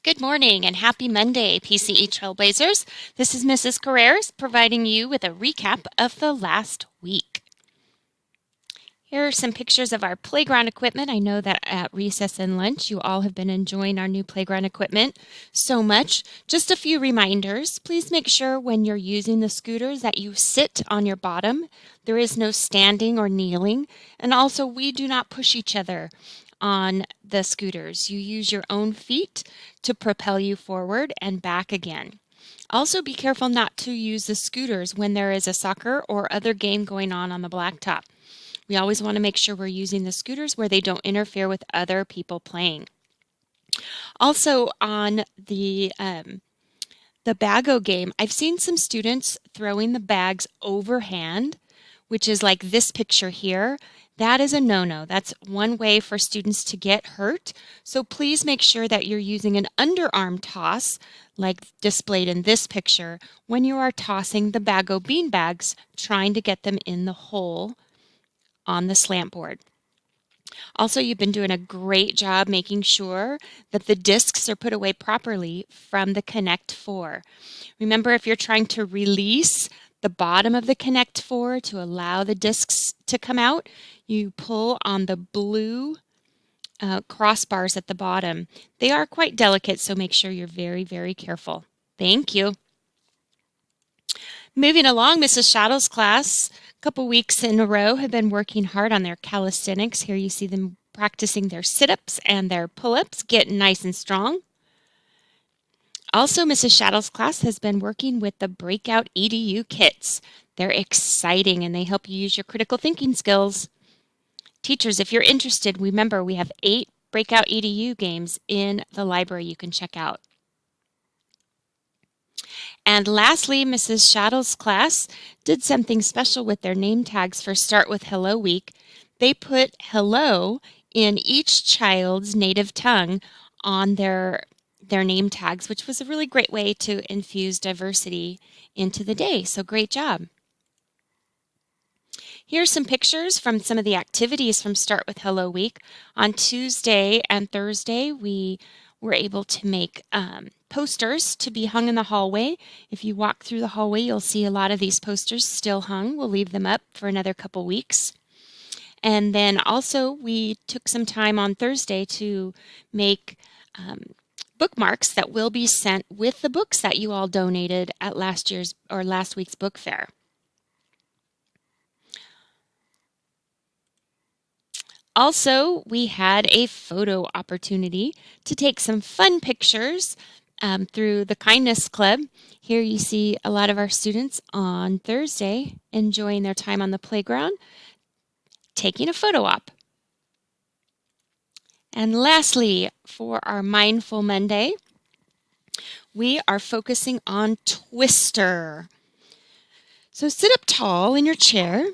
Good morning and happy Monday, PCE Trailblazers. This is Mrs. Carreras providing you with a recap of the last week. Here are some pictures of our playground equipment. I know that at recess and lunch you all have been enjoying our new playground equipment so much. Just a few reminders. Please make sure when you're using the scooters that you sit on your bottom. There is no standing or kneeling. And also we do not push each other on the scooters. You use your own feet to propel you forward and back again. Also be careful not to use the scooters when there is a soccer or other game going on the blacktop. We always want to make sure we're using the scooters where they don't interfere with other people playing. Also on the Bago game, I've seen some students throwing the bags overhand, which is like this picture here. That is a no-no. That's one way for students to get hurt. So please make sure that you're using an underarm toss, like displayed in this picture, when you are tossing the Bago bean bags, trying to get them in the hole on the slant board. Also, you've been doing a great job making sure that the discs are put away properly from the Connect 4. Remember, if you're trying to release the bottom of the Connect 4 to allow the discs to come out, you pull on the blue crossbars at the bottom. They are quite delicate, so make sure you're very, very careful. Thank you. Moving along, Mrs. Shadow's class, a couple weeks in a row, have been working hard on their calisthenics. Here you see them practicing their sit-ups and their pull-ups, getting nice and strong. Also, Mrs. Shadow's class has been working with the Breakout EDU kits. They're exciting and they help you use your critical thinking skills. Teachers, if you're interested, remember we have 8 Breakout EDU games in the library you can check out. And lastly, Mrs. Shadow's class did something special with their name tags for Start with Hello Week. They put hello in each child's native tongue on their name tags, which was a really great way to infuse diversity into the day. So great job. Here's some pictures from some of the activities from Start with Hello Week. On Tuesday and Thursday, we were able to make posters to be hung in the hallway. If you walk through the hallway, you'll see a lot of these posters still hung. We'll leave them up for another couple weeks. And then also we took some time on Thursday to make bookmarks that will be sent with the books that you all donated at last week's book fair. Also, we had a photo opportunity to take some fun pictures through the Kindness Club. Here you see a lot of our students on Thursday enjoying their time on the playground, taking a photo op. And lastly, for our Mindful Monday, we are focusing on Twister. So sit up tall in your chair.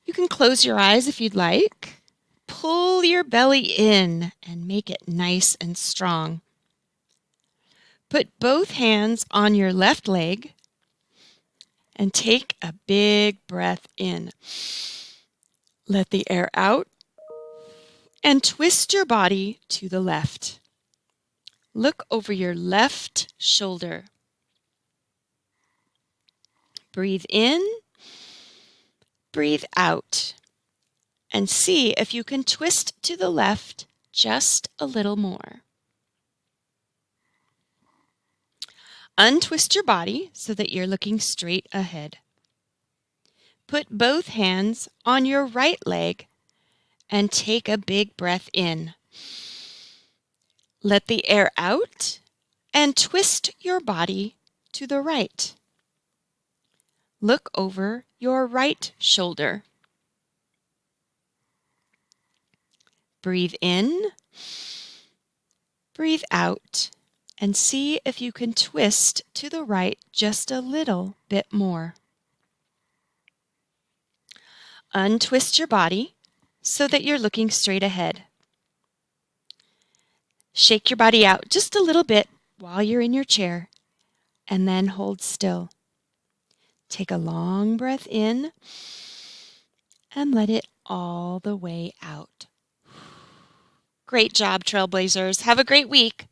You can close your eyes if you'd like. Pull your belly in and make it nice and strong. Put both hands on your left leg and take a big breath in. Let the air out and twist your body to the left. Look over your left shoulder. Breathe in, breathe out, and see if you can twist to the left just a little more. Untwist your body so that you're looking straight ahead. Put both hands on your right leg and take a big breath in. Let the air out and twist your body to the right. Look over your right shoulder. Breathe in, breathe out, and see if you can twist to the right just a little bit more. Untwist your body so that you're looking straight ahead. Shake your body out just a little bit while you're in your chair, and then hold still. Take a long breath in and let it all the way out. Great job, Trailblazers. Have a great week.